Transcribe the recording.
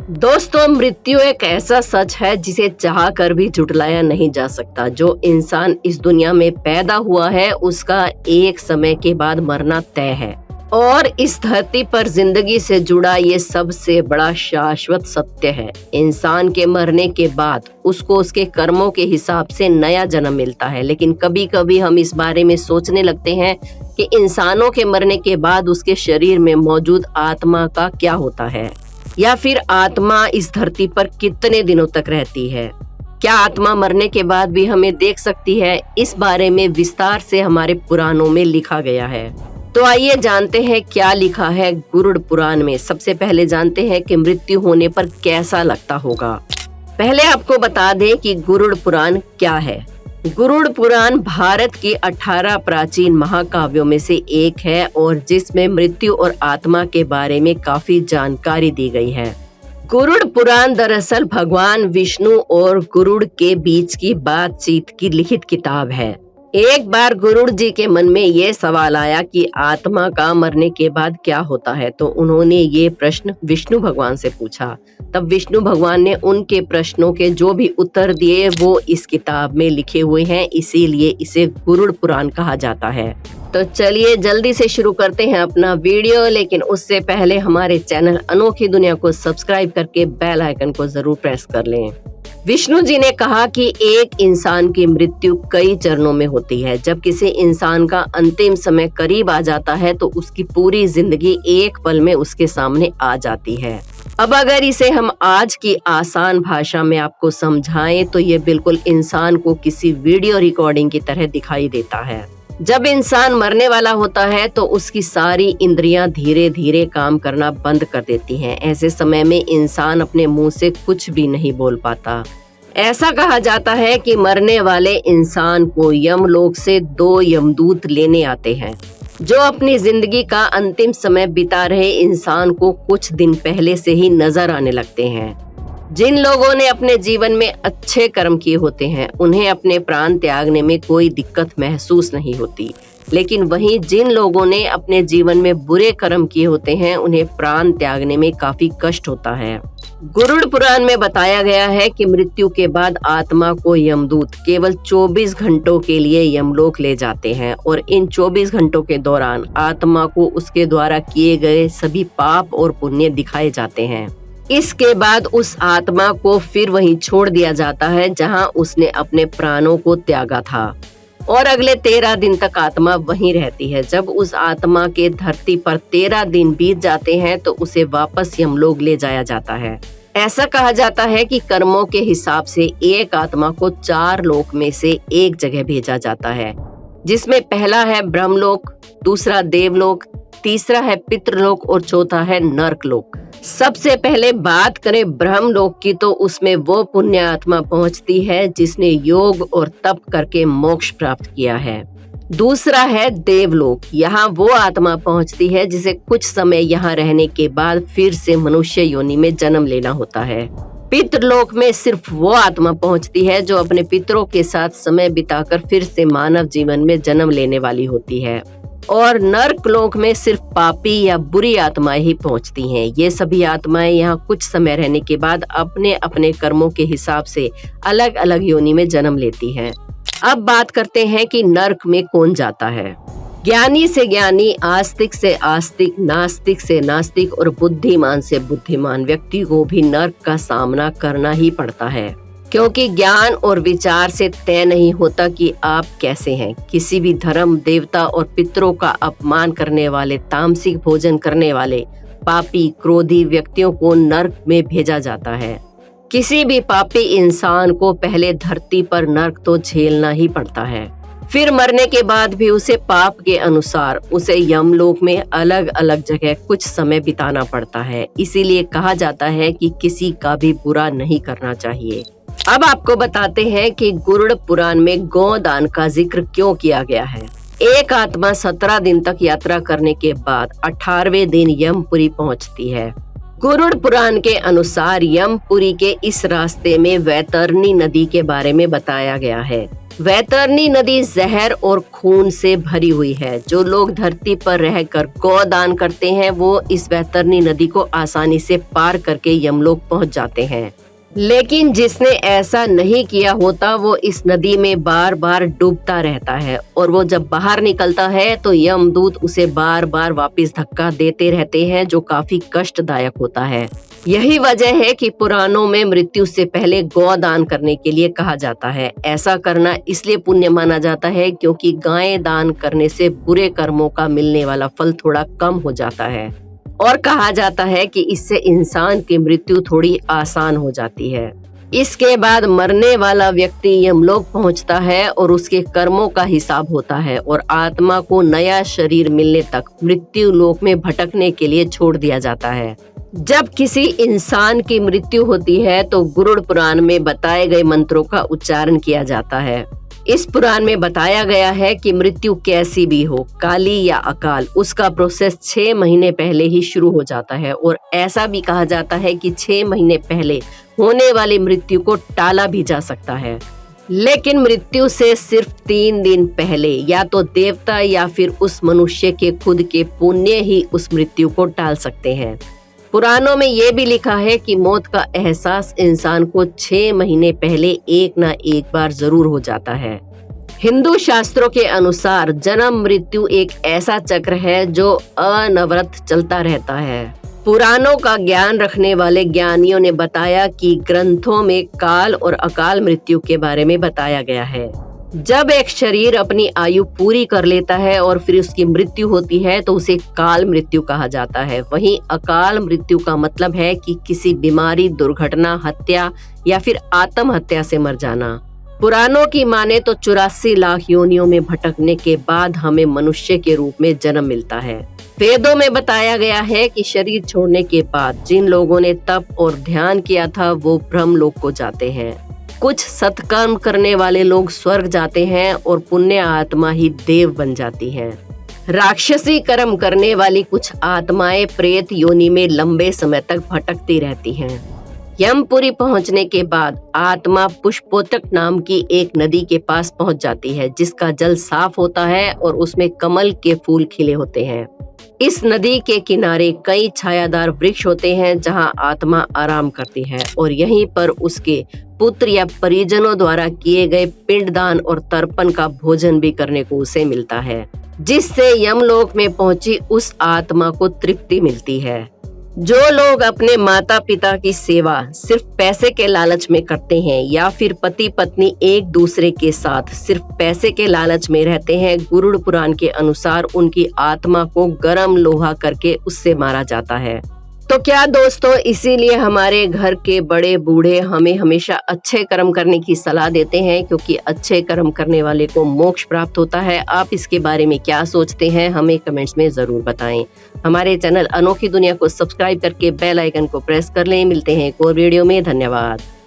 दोस्तों, मृत्यु एक ऐसा सच है जिसे चाह कर भी झुठलाया नहीं जा सकता। जो इंसान इस दुनिया में पैदा हुआ है उसका एक समय के बाद मरना तय है और इस धरती पर जिंदगी से जुड़ा ये सबसे बड़ा शाश्वत सत्य है। इंसान के मरने के बाद उसको उसके कर्मों के हिसाब से नया जन्म मिलता है, लेकिन कभी कभी हम इस बारे में सोचने लगते हैं कि इंसानों के मरने के बाद उसके शरीर में मौजूद आत्मा का क्या होता है, या फिर आत्मा इस धरती पर कितने दिनों तक रहती है। क्या आत्मा मरने के बाद भी हमें देख सकती है? इस बारे में विस्तार से हमारे पुराणों में लिखा गया है। तो आइए जानते हैं क्या लिखा है गरुड़ पुराण में। सबसे पहले जानते हैं कि मृत्यु होने पर कैसा लगता होगा। पहले आपको बता दें कि गरुड़ पुराण क्या है। गरुड़ पुराण भारत के 18 प्राचीन महाकाव्यों में से एक है और जिसमें मृत्यु और आत्मा के बारे में काफी जानकारी दी गई है। गरुड़ पुराण दरअसल भगवान विष्णु और गरुड़ के बीच की बातचीत की लिखित किताब है। एक बार गरुड़ जी के मन में ये सवाल आया कि आत्मा का मरने के बाद क्या होता है, तो उन्होंने ये प्रश्न विष्णु भगवान से पूछा। तब विष्णु भगवान ने उनके प्रश्नों के जो भी उत्तर दिए वो इस किताब में लिखे हुए हैं, इसीलिए इसे गरुड़ पुराण कहा जाता है। तो चलिए जल्दी से शुरू करते हैं अपना वीडियो, लेकिन उससे पहले हमारे चैनल अनोखी दुनिया को सब्सक्राइब करके बेल आइकन को जरूर प्रेस कर लें। विष्णु जी ने कहा कि एक इंसान की मृत्यु कई चरणों में होती है। जब किसी इंसान का अंतिम समय करीब आ जाता है तो उसकी पूरी जिंदगी एक पल में उसके सामने आ जाती है। अब अगर इसे हम आज की आसान भाषा में आपको समझाएं तो ये बिल्कुल इंसान को किसी वीडियो रिकॉर्डिंग की तरह दिखाई देता है। जब इंसान मरने वाला होता है तो उसकी सारी इंद्रियां धीरे धीरे काम करना बंद कर देती हैं। ऐसे समय में इंसान अपने मुंह से कुछ भी नहीं बोल पाता। ऐसा कहा जाता है कि मरने वाले इंसान को यमलोक से 2 यमदूत लेने आते हैं, जो अपनी जिंदगी का अंतिम समय बिता रहे इंसान को कुछ दिन पहले से ही नजर आने लगते हैं। जिन लोगों ने अपने जीवन में अच्छे कर्म किए होते हैं उन्हें अपने प्राण त्यागने में कोई दिक्कत महसूस नहीं होती, लेकिन वहीं जिन लोगों ने अपने जीवन में बुरे कर्म किए होते हैं उन्हें प्राण त्यागने में काफी कष्ट होता है। गरुड़ पुराण में बताया गया है कि मृत्यु के बाद आत्मा को यमदूत केवल 24 घंटों के लिए यमलोक ले जाते हैं और इन 24 घंटों के दौरान आत्मा को उसके द्वारा किए गए सभी पाप और पुण्य दिखाए जाते हैं। इसके बाद उस आत्मा को फिर वहीं छोड़ दिया जाता है जहां उसने अपने प्राणों को त्यागा था और अगले 13 दिन तक आत्मा वहीं रहती है। जब उस आत्मा के धरती पर 13 दिन बीत जाते हैं तो उसे वापस यमलोक ले जाया जाता है। ऐसा कहा जाता है कि कर्मों के हिसाब से एक आत्मा को 4 लोक में से एक जगह भेजा जाता है, जिसमें पहला है ब्रह्मलोक, दूसरा देवलोक, तीसरा है पितृलोक और चौथा है नरकलोक। सबसे पहले बात करें ब्रह्मलोक की तो उसमें वो पुण्य आत्मा पहुंचती है जिसने योग और तप करके मोक्ष प्राप्त किया है। दूसरा है देवलोक। यहाँ वो आत्मा पहुंचती है जिसे कुछ समय यहाँ रहने के बाद फिर से मनुष्य योनि में जन्म लेना होता है। पितृलोक में सिर्फ वो आत्मा पहुंचती है जो अपने पितरों के साथ समय बिताकर फिर से मानव जीवन में जन्म लेने वाली होती है। और नरकलोक में सिर्फ पापी या बुरी आत्माएं ही पहुंचती हैं। ये सभी आत्माएं यहाँ कुछ समय रहने के बाद अपने अपने कर्मों के हिसाब से अलग अलग योनि में जन्म लेती हैं। अब बात करते हैं कि नरक में कौन जाता है। ज्ञानी से ज्ञानी, आस्तिक से आस्तिक, नास्तिक से नास्तिक और बुद्धिमान से बुद्धिमान व्यक्ति को भी नरक का सामना करना ही पड़ता है, क्योंकि ज्ञान और विचार से तय नहीं होता कि आप कैसे हैं। किसी भी धर्म, देवता और पितरों का अपमान करने वाले, तामसिक भोजन करने वाले, पापी, क्रोधी व्यक्तियों को नरक में भेजा जाता है। किसी भी पापी इंसान को पहले धरती पर नरक तो झेलना ही पड़ता है, फिर मरने के बाद भी उसे पाप के अनुसार उसे यमलोक में अलग अलग जगह कुछ समय बिताना पड़ता है। इसीलिए कहा जाता है कि किसी का भी बुरा नहीं करना चाहिए। अब आपको बताते हैं कि गरुड़ पुराण में गोदान का जिक्र क्यों किया गया है। एक आत्मा 17 दिन तक यात्रा करने के बाद 18वें दिन यमपुरी पहुंचती है। गरुड़ पुराण के अनुसार यमपुरी के इस रास्ते में वैतरणी नदी के बारे में बताया गया है। वैतरणी नदी जहर और खून से भरी हुई है। जो लोग धरती पर रहकर गौदान करते हैं वो इस वैतरणी नदी को आसानी से पार करके यमलोक पहुंच जाते हैं। लेकिन जिसने ऐसा नहीं किया होता वो इस नदी में बार बार डूबता रहता है और वो जब बाहर निकलता है तो यमदूत उसे बार बार वापस धक्का देते रहते हैं, जो काफी कष्टदायक होता है। यही वजह है कि पुराणों में मृत्यु से पहले गौदान करने के लिए कहा जाता है। ऐसा करना इसलिए पुण्य माना जाता है क्योंकि गायें दान करने से बुरे कर्मों का मिलने वाला फल थोड़ा कम हो जाता है और कहा जाता है कि इससे इंसान की मृत्यु थोड़ी आसान हो जाती है। इसके बाद मरने वाला व्यक्ति यमलोक पहुंचता है और उसके कर्मों का हिसाब होता है और आत्मा को नया शरीर मिलने तक मृत्यु लोक में भटकने के लिए छोड़ दिया जाता है। जब किसी इंसान की मृत्यु होती है तो गरुड़ पुराण में बताए गए मंत्रों का उच्चारण किया जाता है। इस पुराण में बताया गया है कि मृत्यु कैसी भी हो, काली या अकाल, उसका प्रोसेस 6 महीने पहले ही शुरू हो जाता है और ऐसा भी कहा जाता है कि 6 महीने पहले होने वाली मृत्यु को टाला भी जा सकता है। लेकिन मृत्यु से सिर्फ 3 दिन पहले या तो देवता या फिर उस मनुष्य के खुद के पुण्य ही उस मृत्यु को टाल सकते हैं। पुराणों में ये भी लिखा है कि मौत का एहसास इंसान को 6 महीने पहले एक ना एक बार जरूर हो जाता है। हिंदू शास्त्रों के अनुसार जन्म मृत्यु एक ऐसा चक्र है जो अनवरत चलता रहता है। पुराणों का ज्ञान रखने वाले ज्ञानियों ने बताया कि ग्रंथों में काल और अकाल मृत्यु के बारे में बताया गया है। जब एक शरीर अपनी आयु पूरी कर लेता है और फिर उसकी मृत्यु होती है तो उसे काल मृत्यु कहा जाता है। वहीं अकाल मृत्यु का मतलब है कि किसी बीमारी, दुर्घटना, हत्या या फिर आत्महत्या से मर जाना। पुराणों की माने तो 84 लाख योनियों में भटकने के बाद हमें मनुष्य के रूप में जन्म मिलता है। वेदों में बताया गया है कि शरीर छोड़ने के बाद जिन लोगों ने तप और ध्यान किया था वो ब्रह्मलोक को जाते हैं। कुछ सत्कर्म करने वाले लोग स्वर्ग जाते हैं और पुण्य आत्मा ही देव बन जाती हैं। राक्षसी कर्म करने वाली कुछ आत्माएं प्रेत योनि में लंबे समय तक भटकती रहती हैं। यमपुरी पहुंचने के बाद आत्मा पुष्पोतक नाम की एक नदी के पास पहुंच जाती है जिसका जल साफ होता है और उसमें कमल के फूल खिले होते हैं। इस नदी के किनारे कई छायादार वृक्ष होते हैं जहां आत्मा आराम करती है और यहीं पर उसके पुत्र या परिजनों द्वारा किए गए पिंडदान और तर्पण का भोजन भी करने को उसे मिलता है, जिससे यमलोक में पहुंची उस आत्मा को तृप्ति मिलती है। जो लोग अपने माता पिता की सेवा सिर्फ पैसे के लालच में करते हैं या फिर पति पत्नी एक दूसरे के साथ सिर्फ पैसे के लालच में रहते हैं, गरुड़ पुराण के अनुसार उनकी आत्मा को गर्म लोहा करके उससे मारा जाता है। तो क्या दोस्तों, इसीलिए हमारे घर के बड़े बूढ़े हमें हमेशा अच्छे कर्म करने की सलाह देते हैं क्योंकि अच्छे कर्म करने वाले को मोक्ष प्राप्त होता है। आप इसके बारे में क्या सोचते हैं हमें कमेंट्स में जरूर बताएं। हमारे चैनल अनोखी दुनिया को सब्सक्राइब करके बेल आइकन को प्रेस कर लें। मिलते हैं एक और वीडियो में। धन्यवाद।